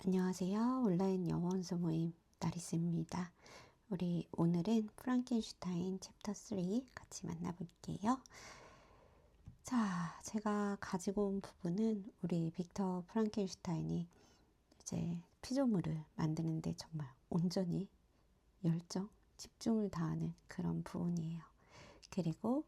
안녕하세요. 온라인 영어 원서 모임 나리스입니다. 우리 오늘은 프랑켄슈타인 챕터 3 같이 만나볼게요. 자, 제가 가지고 온 부분은 우리 빅터 프랑켄슈타인이 이제 피조물을 만드는데 정말 온전히 열정, 집중을 다하는 그런 부분이에요. 그리고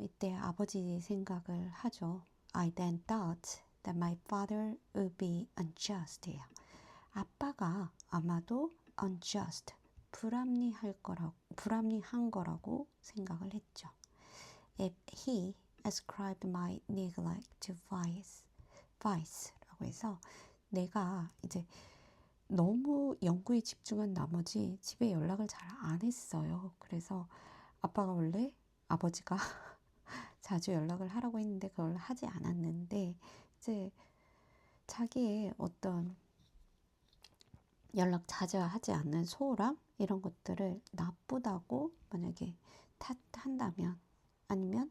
이때 아버지 생각을 하죠. I then thought that my father would be unjust 예요. 아빠가 아마도 unjust, 불합리한 거라고 생각을 했죠. If he ascribed my neglect to vice라고 해서 내가 이제 너무 연구에 집중한 나머지 집에 연락을 잘 안 했어요. 그래서 아버지가 자주 연락을 하라고 했는데 그걸 하지 않았는데 이제 자기의 어떤 연락 자주 하지 않는 소홀함 이런 것들을 나쁘다고 만약에 탓한다면 아니면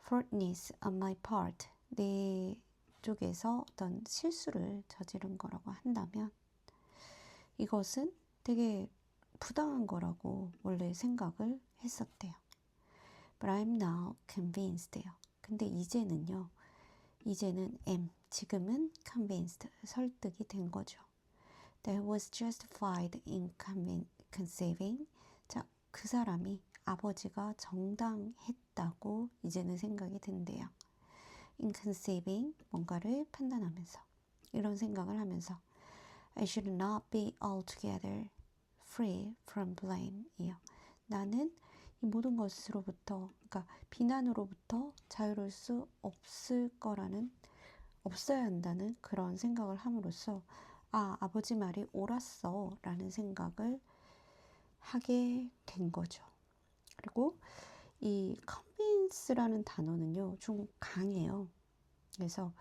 faultness on my part 내 쪽에서 어떤 실수를 저지른 거라고 한다면 이것은 되게 부당한 거라고 원래 생각을 했었대요. But I'm now convinced예요. 근데 이제는 지금은 convinced, 설득이 된 거죠. That was justified in conceiving. 자, 그 사람이 아버지가 정당했다고 이제는 생각이 든대요. In conceiving, 뭔가를 판단하면서, 이런 생각을 하면서 I should not be altogether free from blame 이요. 나는 이 모든 것으로부터, 그러니까 비난으로부터 자유로울 수 없어야 한다는 그런 생각을 함으로써 아버지 말이 옳았어 라는 생각을 하게 된 거죠. 그리고 이 convince라는 단어는요 좀 강해요. 그래서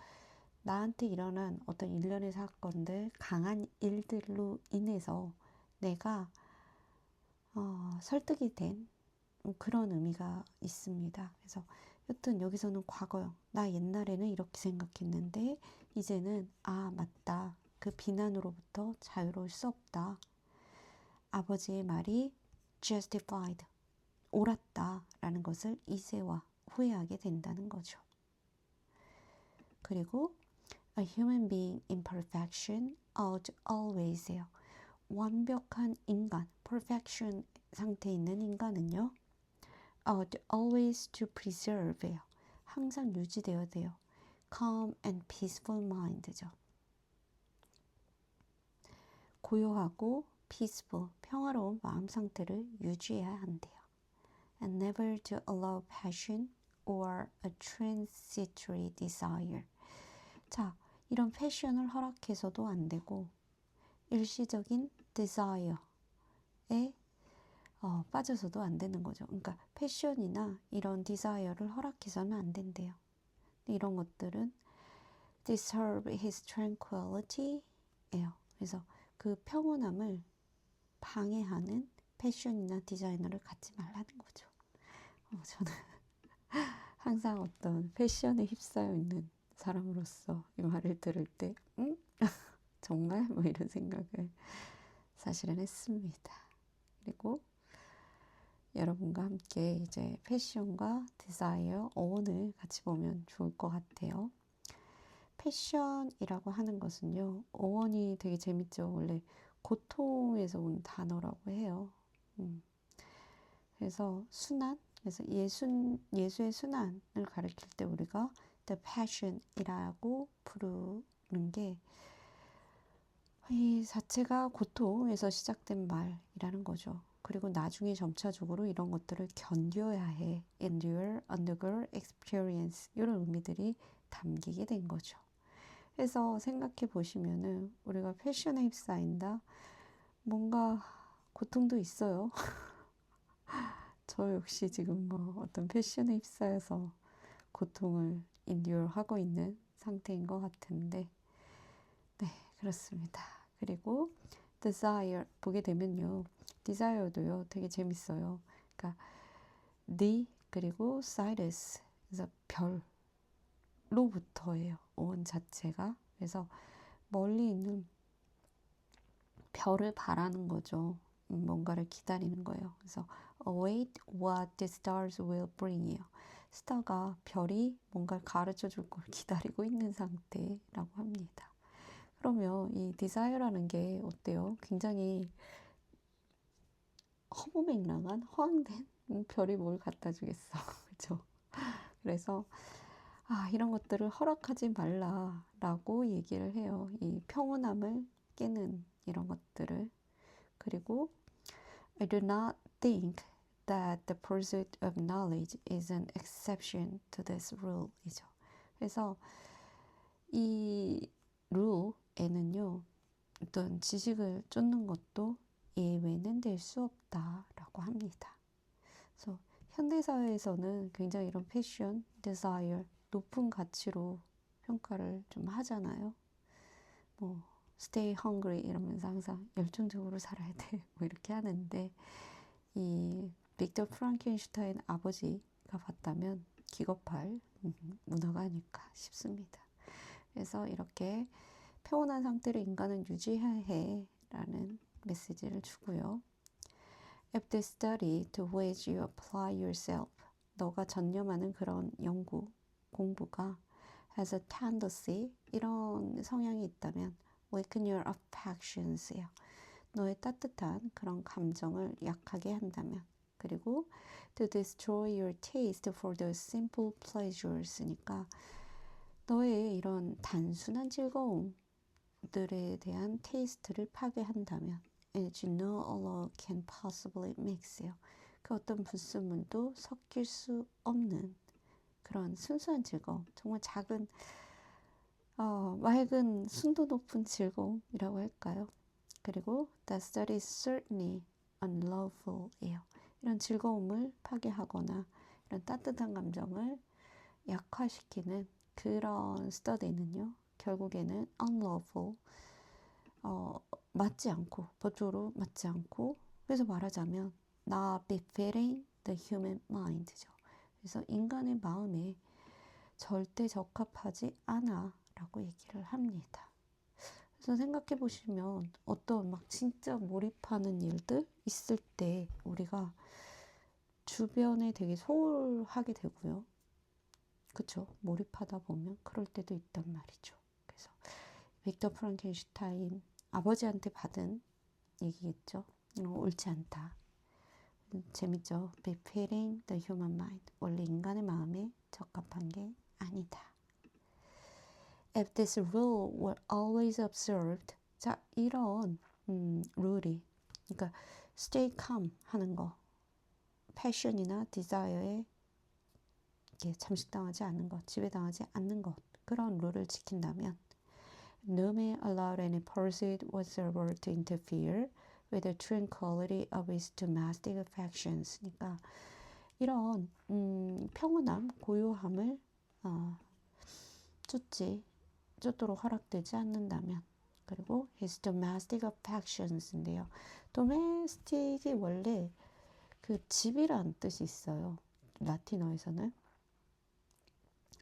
나한테 일어난 어떤 일련의 사건들, 강한 일들로 인해서 내가 설득이 된 그런 의미가 있습니다. 그래서 여튼 여기서는 과거형, 나 옛날에는 이렇게 생각했는데 이제는 맞다. 그 비난으로부터 자유로울 수 없다. 아버지의 말이 justified, 옳았다 라는 것을 이제와 후회하게 된다는 거죠. 그리고 a human being in perfection ought always예요. 완벽한 인간, perfection 상태에 있는 인간은요 ought always to preserve예요. 항상 유지되어야 돼요. calm and peaceful mind죠. 고요하고 peaceful, 평화로운 마음 상태를 유지해야 한대요. And never to allow passion or a transitory desire. 자, 이런 패션을 허락해서도 안 되고 일시적인 desire에 빠져서도 안 되는 거죠. 그러니까 패션이나 이런 desire를 허락해서는 안 된대요. 이런 것들은 disturb his tranquility예요. 그래서 그 평온함을 방해하는 패션이나 디자이너를 갖지 말라는 거죠. 저는 항상 어떤 패션에 휩싸여 있는 사람으로서 이 말을 들을 때 정말? 뭐 이런 생각을 사실은 했습니다. 그리고 여러분과 함께 이제 패션과 디자이어 어원을 같이 보면 좋을 것 같아요. 패션이라고 하는 것은요, 어원이 되게 재밌죠. 원래 고통에서 온 단어라고 해요. 그래서 순환, 그래서 예수의 순환을 가리킬 때 우리가 the passion이라고 부르는 게 이 자체가 고통에서 시작된 말이라는 거죠. 그리고 나중에 점차적으로 이런 것들을 견뎌야 해. endure, undergo, experience 이런 의미들이 담기게 된 거죠. 그래서 생각해 보시면은 우리가 패션에 휩싸인다. 뭔가 고통도 있어요. 저 역시 지금 뭐 어떤 패션에 휩싸여서 고통을 endure 하고 있는 상태인 것 같은데 네, 그렇습니다. 그리고 desire 보게 되면요. desire도요. 되게 재밌어요. 그러니까 the 그리고 Cyrus 그래서 별로부터예요. 온 자체가. 그래서 멀리 있는 별을 바라는 거죠. 뭔가를 기다리는 거예요. 그래서 await what the stars will bring이에요. 스타가 별이 뭔가를 가르쳐 줄 걸 기다리고 있는 상태라고 합니다. 그러면 이 desire라는 게 어때요? 굉장히 허무맹랑한 허황된 별이 뭘 갖다 주겠어. 그죠? 그래서 이런 것들을 허락하지 말라라고 얘기를 해요. 이 평온함을 깨는 이런 것들을. 그리고 I do not think that the pursuit of knowledge is an exception to this rule 이죠. 그래서 이 rule에는요, 어떤 지식을 쫓는 것도 예외는 될 수 없다라고 합니다. 그래서 현대사회에서는 굉장히 이런 패션, desire, 높은 가치로 평가를 좀 하잖아요. 뭐 stay hungry 이러면서 항상 열정적으로 살아야 돼. 뭐 이렇게 하는데 이 빅터 프랑켄슈타인 아버지가 봤다면 기겁할 문화가 아닐까 싶습니다. 그래서 이렇게 평온한 상태로 인간은 유지해야 해라는 메시지를 주고요. If the study to which you apply yourself, 너가 전념하는 그런 연구, 공부가 has a tendency, 이런 성향이 있다면 weaken your affections예요. 너의 따뜻한 그런 감정을 약하게 한다면, 그리고 to destroy your taste for the simple pleasures니까 너의 이런 단순한 즐거움들에 대한 테이스트를 파괴한다면 as you know all can possibly mix요. 그 어떤 불순물도 섞일 수 없는 그런 순수한 즐거움, 정말 작은 맑은 순도 높은 즐거움이라고 할까요? 그리고 that study is certainly unlawful이에요. 이런 즐거움을 파괴하거나 이런 따뜻한 감정을 약화시키는 그런 study는요, 결국에는 unlawful, 맞지 않고, 법적으로 맞지 않고, 그래서 말하자면 not befitting the human mind죠. 그래서 인간의 마음에 절대 적합하지 않아 라고 얘기를 합니다. 그래서 생각해 보시면 어떤 막 진짜 몰입하는 일들 있을 때 우리가 주변에 되게 소홀하게 되고요. 그쵸? 몰입하다 보면 그럴 때도 있단 말이죠. 그래서 빅터 프랑켄슈타인 아버지한테 받은 얘기겠죠. 옳지 않다. 재밌죠? Befitting the human mind. 원래 인간의 마음에 적합한 게 아니다. If this rule were always observed, 자, 이런 룰이, 그러니까 stay calm 하는 거, 패션이나 디자이어에 잠식당하지 않는 것, 지배당하지 않는 것, 그런 룰을 지킨다면 no man allowed any pursuit whatsoever to interfere with the tranquility of his domestic affections. 그러니까 이런 평온함, 고요함을 쫓도록 허락되지 않는다면, 그리고 his domestic affections인데요. domestic이 원래 그 집이란 뜻이 있어요. 라틴어에서는.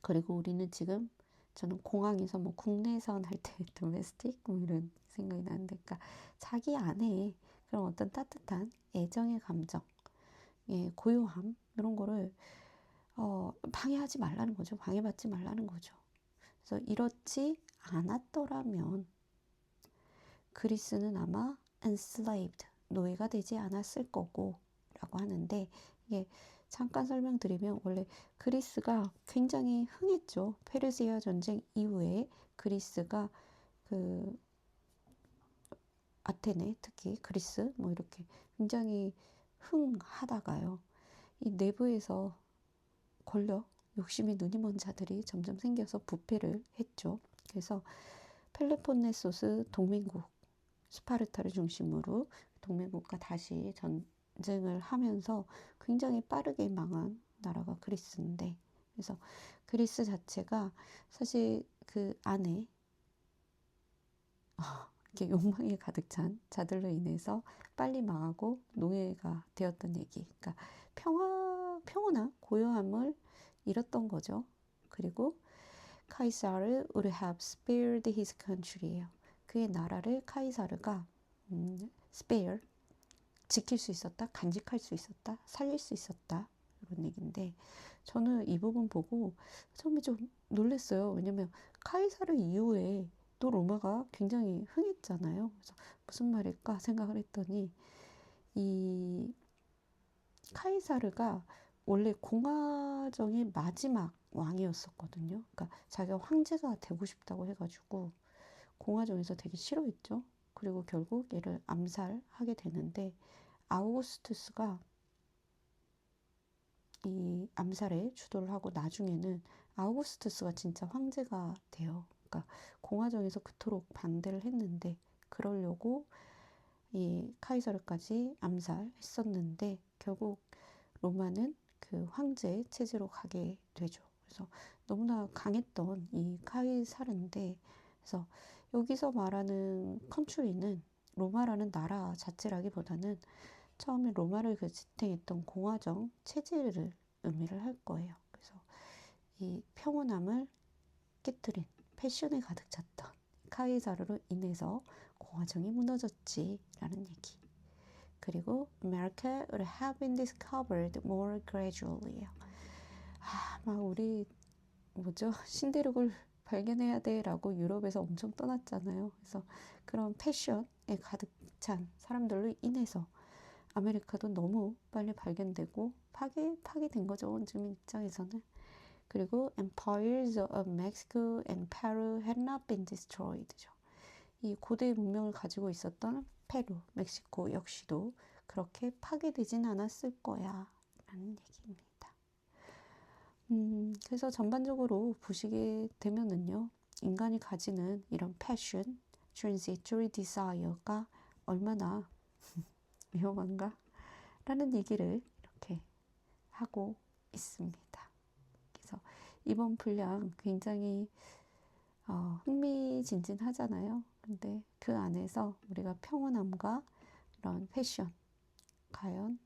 그리고 우리는 지금 저는 공항에서 뭐 국내선 할 때 domestic 뭐 이런 생각이 나는데, 그러니까 자기 안에 그런 어떤 따뜻한 애정의 감정, 고요함 이런 거를 방해하지 말라는 거죠. 방해받지 말라는 거죠. 그래서 이렇지 않았더라면 그리스는 아마 enslaved, 노예가 되지 않았을 거고 라고 하는데, 이게 잠깐 설명드리면 원래 그리스가 굉장히 흥했죠. 페르시아 전쟁 이후에 그리스가 그 아테네, 특히 그리스 뭐 이렇게 굉장히 흥하다가요, 이 내부에서 권력, 욕심이 눈이 먼 자들이 점점 생겨서 부패를 했죠. 그래서 펠로폰네소스 동맹국, 스파르타를 중심으로 동맹국과 다시 전쟁을 하면서 굉장히 빠르게 망한 나라가 그리스인데, 그래서 그리스 자체가 사실 그 안에 이렇게 욕망이 가득 찬 자들로 인해서 빨리 망하고 노예가 되었던 얘기. 그러니까 평온한 고요함을 잃었던 거죠. 그리고 카이사르 would have spared his country예요. 그의 나라를 카이사르가 spare, 지킬 수 있었다, 간직할 수 있었다, 살릴 수 있었다, 이런 얘기인데 저는 이 부분 보고 처음에 좀 놀랐어요. 왜냐면 카이사르 이후에 또 로마가 굉장히 흥했잖아요. 그래서 무슨 말일까 생각을 했더니 이 카이사르가 원래 공화정의 마지막 왕이었었거든요. 그러니까 자기가 황제가 되고 싶다고 해가지고 공화정에서 되게 싫어했죠. 그리고 결국 얘를 암살하게 되는데 아우구스투스가 이 암살에 주도를 하고 나중에는 아우구스투스가 진짜 황제가 돼요. 그러니까 공화정에서 그토록 반대를 했는데 그러려고 이 카이사르까지 암살했었는데 결국 로마는 그 황제 체제로 가게 되죠. 그래서 너무나 강했던 이 카이사르인데 그래서 여기서 말하는 컨트리는 로마라는 나라 자체라기보다는 처음에 로마를 그 지탱했던 공화정 체제를 의미를 할 거예요. 그래서 이 평온함을 깨뜨린 패션에 가득 찼던 카이사르로 인해서 공화정이 무너졌지라는 얘기. 그리고 America would have been discovered more gradually. 막 우리 뭐죠? 신대륙을 발견해야 돼라고 유럽에서 엄청 떠났잖아요. 그래서 그런 패션에 가득 찬 사람들로 인해서 아메리카도 너무 빨리 발견되고 파괴된 거죠. 원주민 입장에서는. 그리고 empires of Mexico and Peru had not been destroyed죠. 이 고대 문명을 가지고 있었던 페루, 멕시코 역시도 그렇게 파괴되진 않았을 거야 라는 얘기입니다. 그래서 전반적으로 보시게 되면은요, 인간이 가지는 이런 passion, transitory desire가 얼마나 위험한가? 라는 얘기를 이렇게 하고 있습니다. 그래서 이번 분량 굉장히 흥미진진하잖아요. 근데 그 안에서 우리가 평온함과 이런 패션, 과연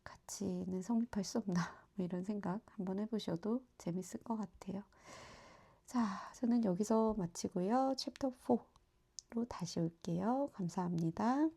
같이는 성립할 수 없나? 뭐 이런 생각 한번 해보셔도 재밌을 것 같아요. 자, 저는 여기서 마치고요. 챕터 4로 다시 올게요. 감사합니다.